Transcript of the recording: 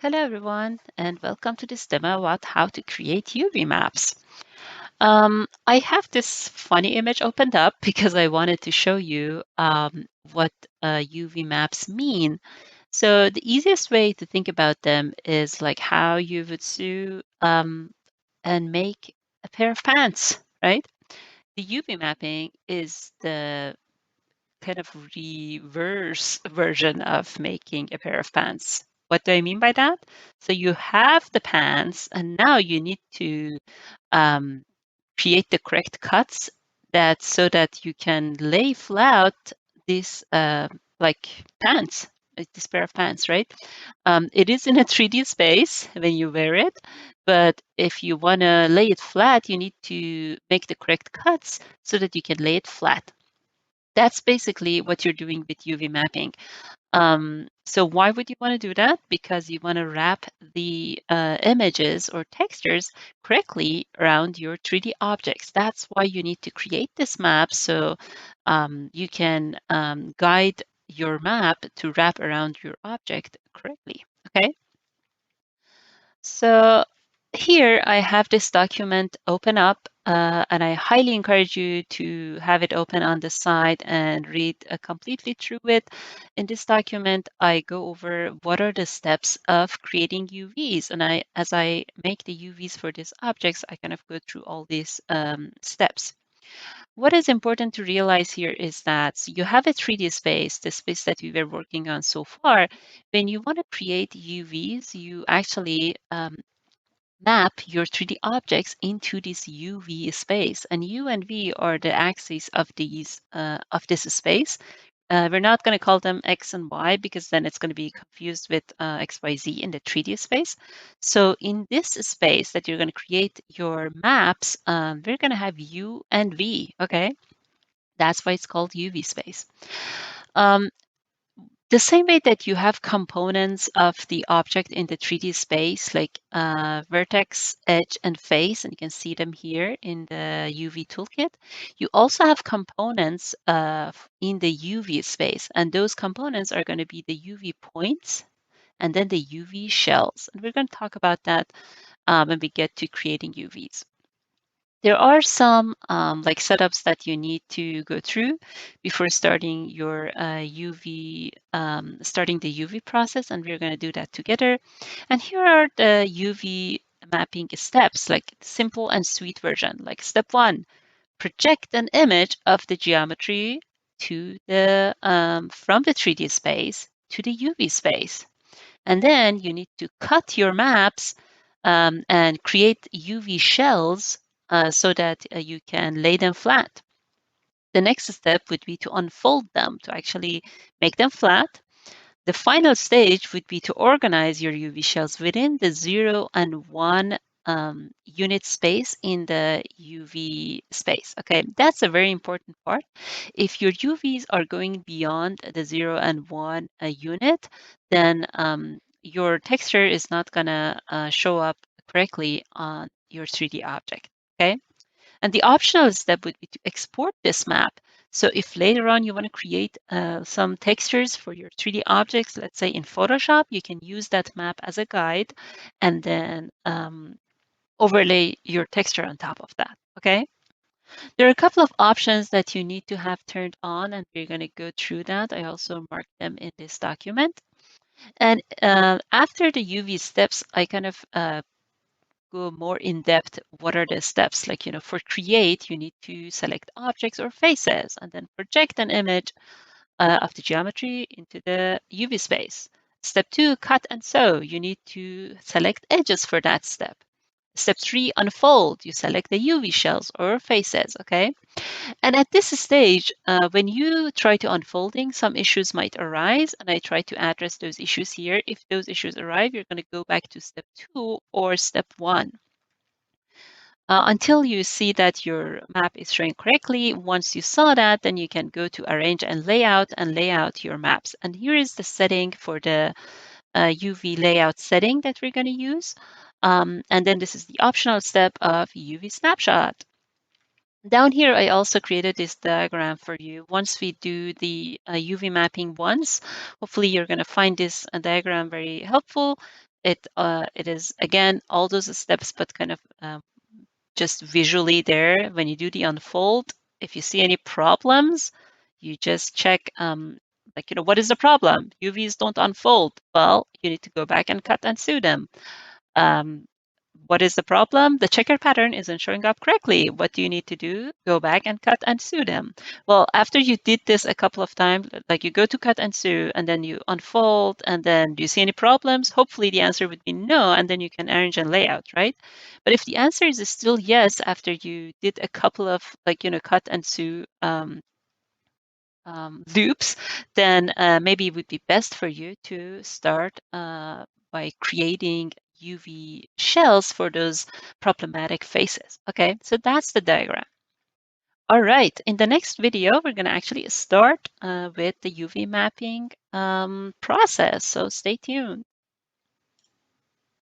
Hello everyone, and welcome to this demo about how to create UV maps. I have this funny image opened up because I wanted to show you what UV maps mean. So the easiest way to think about them is like how you would sew and make a pair of pants, right? The UV mapping is the kind of reverse version of making a pair of pants. What do I mean by that? So you have the pants, and now you need to um, create the correct cuts that so that you can lay flat this like pants, like this pair of pants, right? It is in a 3D space when you wear it, but if you want to lay it flat, you need to make the correct cuts so that you can lay it flat. That's basically what you're doing with UV mapping. So why would you want to do that? Because you want to wrap the images or textures correctly around your 3D objects. That's why you need to create this map so you can guide your map to wrap around your object correctly. Okay. So here I have this document open up, and I highly encourage you to have it open on the side and read completely through it. In this document, I go over what are the steps of creating UVs, and as I make the UVs for these objects, I kind of go through all these steps. What is important to realize here is that you have a 3D space, the space that we were working on so far. When you want to create UVs, you actually map your 3D objects into this UV space, and U and V are the axes of these of this space. We're not going to call them X and Y because then it's going to be confused with X, Y, Z in the 3D space. So in this space that you're going to create your maps, we're going to have U and V. Okay, that's why it's called UV space. Um, the same way that you have components of the object in the 3D space, like vertex, edge, and face, and you can see them here in the UV toolkit, you also have components in the UV space, and those components are going to be the UV points and then the UV shells. And we're going to talk about that when we get to creating UVs. There are some like setups that you need to go through before starting your starting the UV process, and we're going to do that together. And here are the UV mapping steps, like simple and sweet version. Like step one, project an image of the geometry to the from the 3D space to the UV space. And then you need to cut your maps and create UV shells so that you can lay them flat. The next step would be to unfold them to actually make them flat. The final stage would be to organize your UV shells within the 0 and 1 unit space in the UV space. Okay, that's a very important part. If your UVs are going beyond the 0 and 1 unit, then your texture is not going to show up correctly on your 3D object. Okay. And the optional step would be to export this map. So if later on you want to create some textures for your 3D objects, let's say in Photoshop, you can use that map as a guide and then overlay your texture on top of that. Okay. There are a couple of options that you need to have turned on, and we're going to go through that. I also marked them in this document. And after the UV steps, I kind of go more in depth. What are the steps? Like, for create, you need to select objects or faces and then project an image of the geometry into the UV space. Step two, cut and sew. You need to select edges for that step. Step three, unfold. You select the UV shells or faces, okay? And at this stage, when you try to unfolding, some issues might arise, and I try to address those issues here. If those issues arrive, you're going to go back to step two or step one. Until you see that your map is showing correctly. Once you saw that, then you can go to arrange and lay out your maps. And here is the setting for the UV layout setting that we're going to use. And then this is the optional step of UV snapshot. Down here, I also created this diagram for you. Once we do the UV mapping once, hopefully you're going to find this diagram very helpful. it is again all those steps, but kind of just visually there. When you do the unfold, if you see any problems, you just check like, what is the problem? UVs don't unfold. Well, you need to go back and cut and sew them. What is the problem? The checker pattern isn't showing up correctly. What do you need to do? Go back and cut and sew them. Well, after you did this a couple of times, like you go to cut and sew and then you unfold, and then do you see any problems? Hopefully the answer would be no, and then you can arrange and layout, right? But if the answer is still yes after you did a couple of cut and sew loops, then maybe it would be best for you to start by creating UV shells for those problematic faces. Okay, so that's the diagram. All right, in the next video, we're going to actually start with the UV mapping process. So stay tuned.